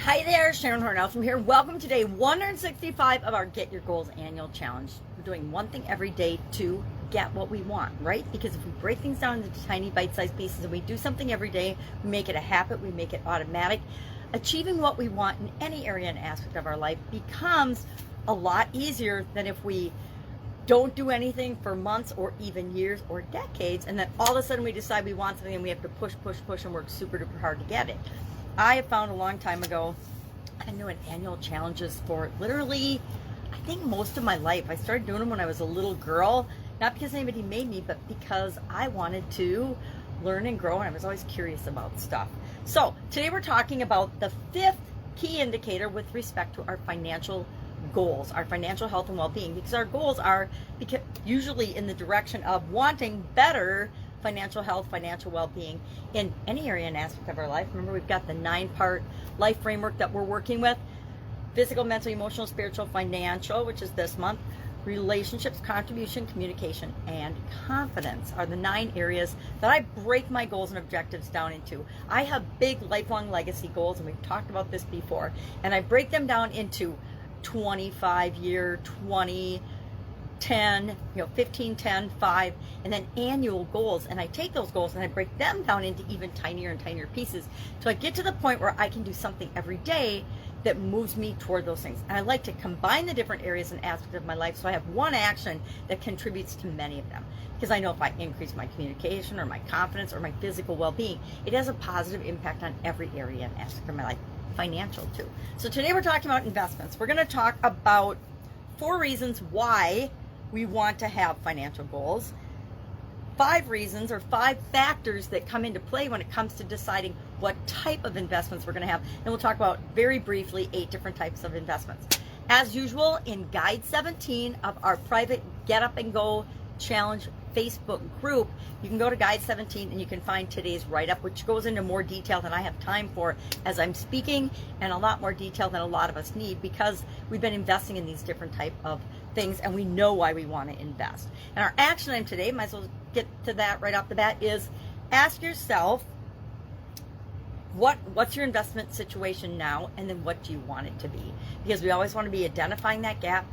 Hi there, Sharon Horne-Ellstrom here. Welcome to day 165 of our Get Your Goals annual challenge. We're doing one thing every day to get what we want, right? Because if we break things down into tiny bite-sized pieces and we do something every day, we make it a habit, we make it automatic. Achieving what we want in any area and aspect of our life becomes a lot easier than if we don't do anything for months or even years or decades, and then all of a sudden we decide we want something and we have to push and work super duper hard to get it. I have found a long time ago, I've been doing annual challenges for literally, I think most of my life. I started doing them when I was a little girl, not because anybody made me, but because I wanted to learn and grow, and I was always curious about stuff. So today we're talking about the fifth key indicator with respect to our financial goals, our financial health and well-being, because our goals are usually in the direction of wanting better financial health, financial well-being in any area and aspect of our life. Remember, we've got the 9-part life framework that we're working with: physical, mental, emotional, spiritual, financial, which is this month. Relationships, contribution, communication, and confidence are the 9 areas that I break my goals and objectives down into. I have big lifelong legacy goals, and we've talked about this before, and I break them down into 25-year, 20, 10, 15, 10, 5, and then annual goals. And I take those goals and I break them down into even tinier and tinier pieces. So I get to the point where I can do something every day that moves me toward those things. And I like to combine the different areas and aspects of my life so I have one action that contributes to many of them. Because I know if I increase my communication or my confidence or my physical well-being, it has a positive impact on every area and aspect of my life. Financial too. So today we're talking about investments. We're going to talk about 4 reasons why we want to have financial goals, 5 reasons or 5 factors that come into play when it comes to deciding what type of investments we're going to have. And we'll talk about very briefly 8 different types of investments. As usual, in Guide 17 of our private Get Up and Go Challenge Facebook group, you can go to Guide 17 and you can find today's write-up, which goes into more detail than I have time for as I'm speaking, and a lot more detail than a lot of us need, because we've been investing in these different type of things and we know why we want to invest. And our action item today, might as well get to that right off the bat, is ask yourself, what's your investment situation now, and then what do you want it to be? Because we always want to be identifying that gap.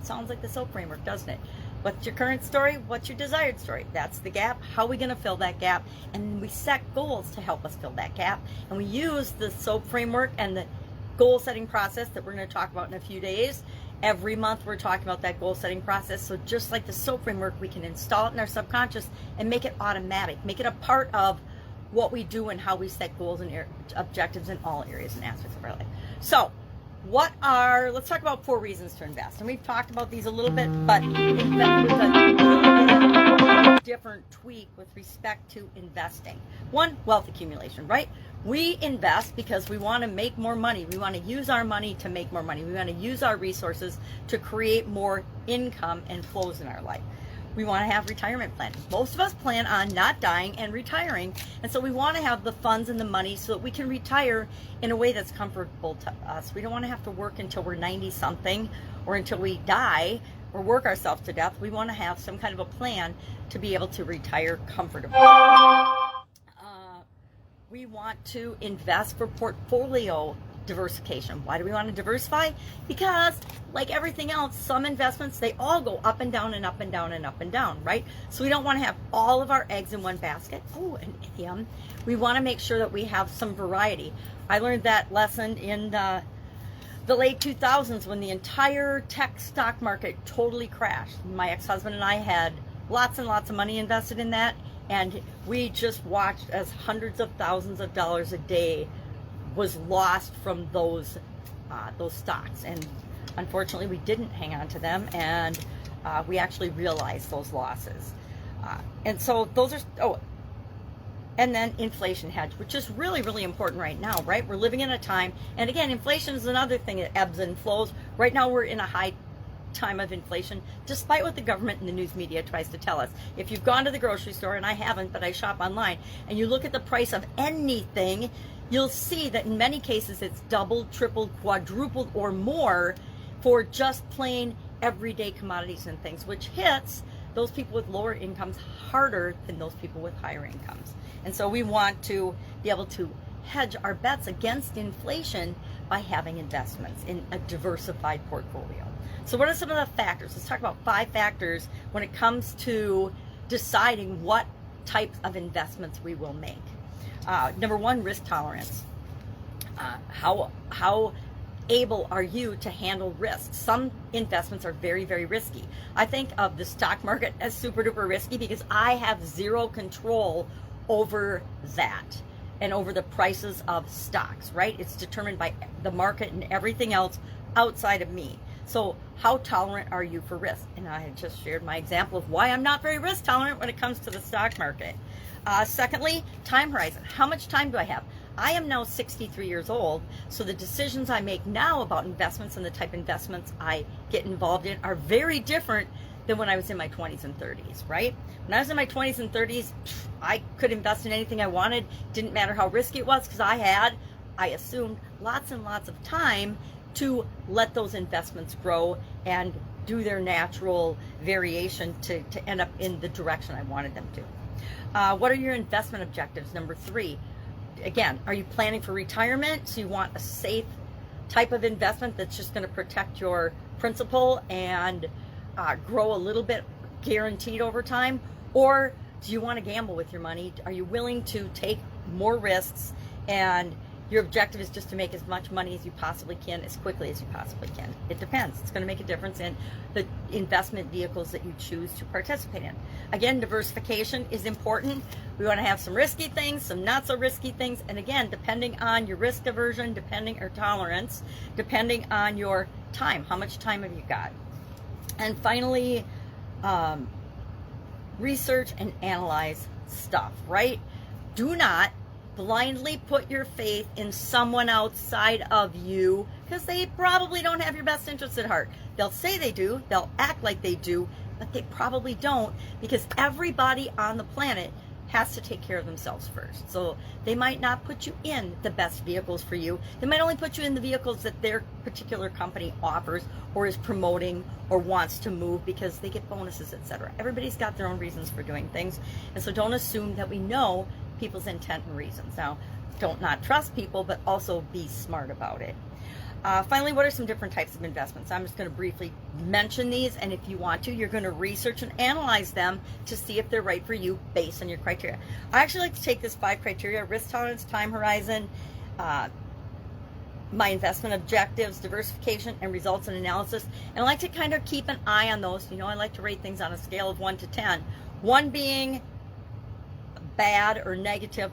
Sounds like the SOAP framework, doesn't it? What's your current story? What's your desired story? That's the gap. How are we going to fill that gap? And we set goals to help us fill that gap. And we use the SOAP framework and the goal setting process that we're going to talk about in a few days. Every month we're talking about that goal setting process. So just like the SOAP framework, we can install it in our subconscious and make it automatic, make it a part of what we do and how we set goals and objectives in all areas and aspects of our life. So let's talk about 4 reasons to invest. And we've talked about these a little bit, but with a different tweak with respect to investing. 1, wealth accumulation, right? We invest because we want to make more money. We want to use our money to make more money. We want to use our resources to create more income and flows in our life. We want to have retirement planning. Most of us plan on not dying and retiring, and so we want to have the funds and the money so that we can retire in a way that's comfortable to us. We don't want to have to work until we're 90-something or until we die or work ourselves to death. We want to have some kind of a plan to be able to retire comfortably. We want to invest for portfolio diversification. Why do we want to diversify? Because like everything else, some investments, they all go up and down and up and down and up and down, right? So we don't want to have all of our eggs in one basket. Oh, an idiom. We want to make sure that we have some variety. I learned that lesson in the late 2000s when the entire tech stock market totally crashed. My ex-husband and I had lots and lots of money invested in that, and we just watched as hundreds of thousands of dollars a day was lost from those stocks. And unfortunately we didn't hang on to them, and we actually realized those losses. And so those are, and then inflation hedge, which is really, really important right now, right? We're living in a time, and again, inflation is another thing that ebbs and flows. Right now we're in a high time of inflation, despite what the government and the news media tries to tell us. If you've gone to the grocery store, and I haven't, but I shop online, and you look at the price of anything, you'll see that in many cases it's doubled, tripled, quadrupled, or more for just plain everyday commodities and things, which hits those people with lower incomes harder than those people with higher incomes. And so we want to be able to hedge our bets against inflation by having investments in a diversified portfolio. So what are some of the factors? Let's talk about 5 factors when it comes to deciding what types of investments we will make. Number 1, risk tolerance. How able are you to handle risks? Some investments are very, very risky. I think of the stock market as super duper risky because I have zero control over that and over the prices of stocks, right? It's determined by the market and everything else outside of me. So how tolerant are you for risk? And I had just shared my example of why I'm not very risk tolerant when it comes to the stock market. Secondly, time horizon. How much time do I have? I am now 63 years old, so the decisions I make now about investments and the type of investments I get involved in are very different than when I was in my 20s and 30s, right? When I was in my 20s and 30s, I could invest in anything I wanted. Didn't matter how risky it was because I assumed lots and lots of time to let those investments grow and do their natural variation to end up in the direction I wanted them to. What are your investment objectives? Number 3, again, are you planning for retirement? So you want a safe type of investment that's just going to protect your principal and grow a little bit guaranteed over time? Or do you want to gamble with your money? Are you willing to take more risks and your objective is just to make as much money as you possibly can, as quickly as you possibly can? It depends. It's going to make a difference in the investment vehicles that you choose to participate in. Again, diversification is important. We want to have some risky things, some not so risky things. And again, depending on your risk aversion, or tolerance, depending on your time, how much time have you got? And finally, research and analyze stuff, right? Do not blindly put your faith in someone outside of you because they probably don't have your best interests at heart. They'll say they do, they'll act like they do, but they probably don't, because everybody on the planet has to take care of themselves first. So they might not put you in the best vehicles for you. They might only put you in the vehicles that their particular company offers or is promoting or wants to move because they get bonuses, etc. Everybody's got their own reasons for doing things. And so don't assume that we know people's intent and reasons. Now, don't not trust people, but also be smart about it. Finally, what are some different types of investments? I'm just going to briefly mention these, and if you want to, you're going to research and analyze them to see if they're right for you based on your criteria. I actually like to take this 5 criteria: risk tolerance, time horizon, my investment objectives, diversification, and results and analysis. And I like to kind of keep an eye on those. You know, I like to rate things on a scale of 1 to 10. 1 being bad or negative,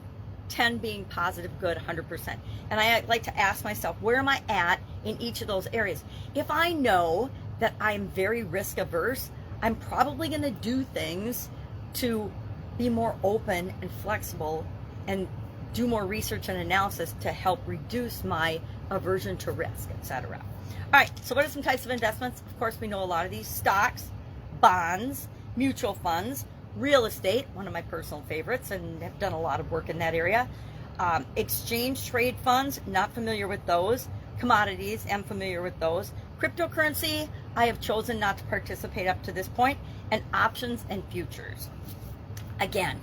10 being positive, good, 100%. And I like to ask myself, where am I at in each of those areas? If I know that I'm very risk averse, I'm probably going to do things to be more open and flexible and do more research and analysis to help reduce my aversion to risk, etc. All right, so what are some types of investments? Of course, we know a lot of these: stocks, bonds, mutual funds, real estate, one of my personal favorites, and have done a lot of work in that area. Exchange trade funds, not familiar with those. Commodities, am familiar with those. Cryptocurrency, I have chosen not to participate up to this point. And options and futures. Again,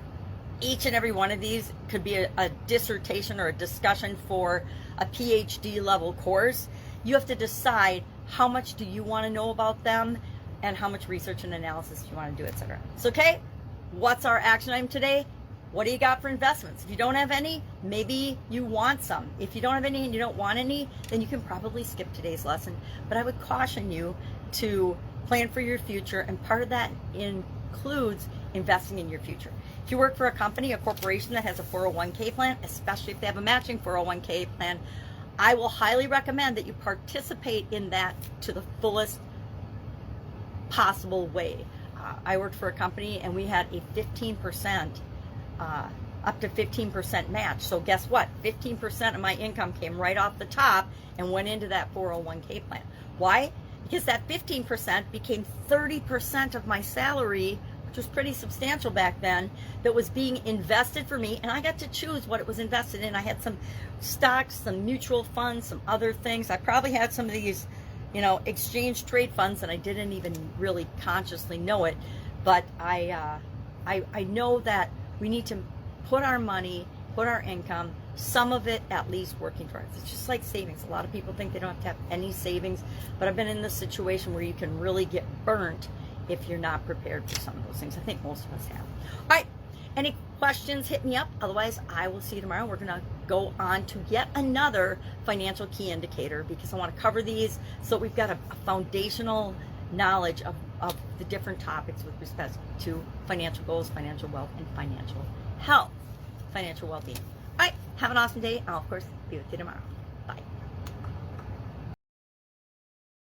each and every one of these could be a dissertation or a discussion for a PhD level course. You have to decide how much do you want to know about them and how much research and analysis you want to do, etc. So, okay, what's our action item today? What do you got for investments? If you don't have any, maybe you want some. If you don't have any and you don't want any, then you can probably skip today's lesson. But I would caution you to plan for your future, and part of that includes investing in your future. If you work for a company, a corporation that has a 401k plan, especially if they have a matching 401k plan, I will highly recommend that you participate in that to the fullest possible way. I worked for a company and we had a 15%, up to 15% match. So guess what? 15% of my income came right off the top and went into that 401k plan. Why? Because that 15% became 30% of my salary, which was pretty substantial back then, that was being invested for me, and I got to choose what it was invested in. I had some stocks, some mutual funds, some other things. I probably had some of these, you know, exchange trade funds, and I didn't even really consciously know it. But I know that we need to put our money, put our income some of it at least working for us. It's just like savings. A lot of people think they don't have to have any savings, but I've been in this situation where you can really get burnt if you're not prepared for some of those things. I think most of us have. All right, any questions, hit me up. Otherwise, I will see you tomorrow. We're going to go on to yet another financial key indicator, because I want to cover these so we've got a foundational knowledge of the different topics with respect to financial goals, financial wealth, and financial health, financial well-being. All right, have an awesome day. I'll, of course, be with you tomorrow.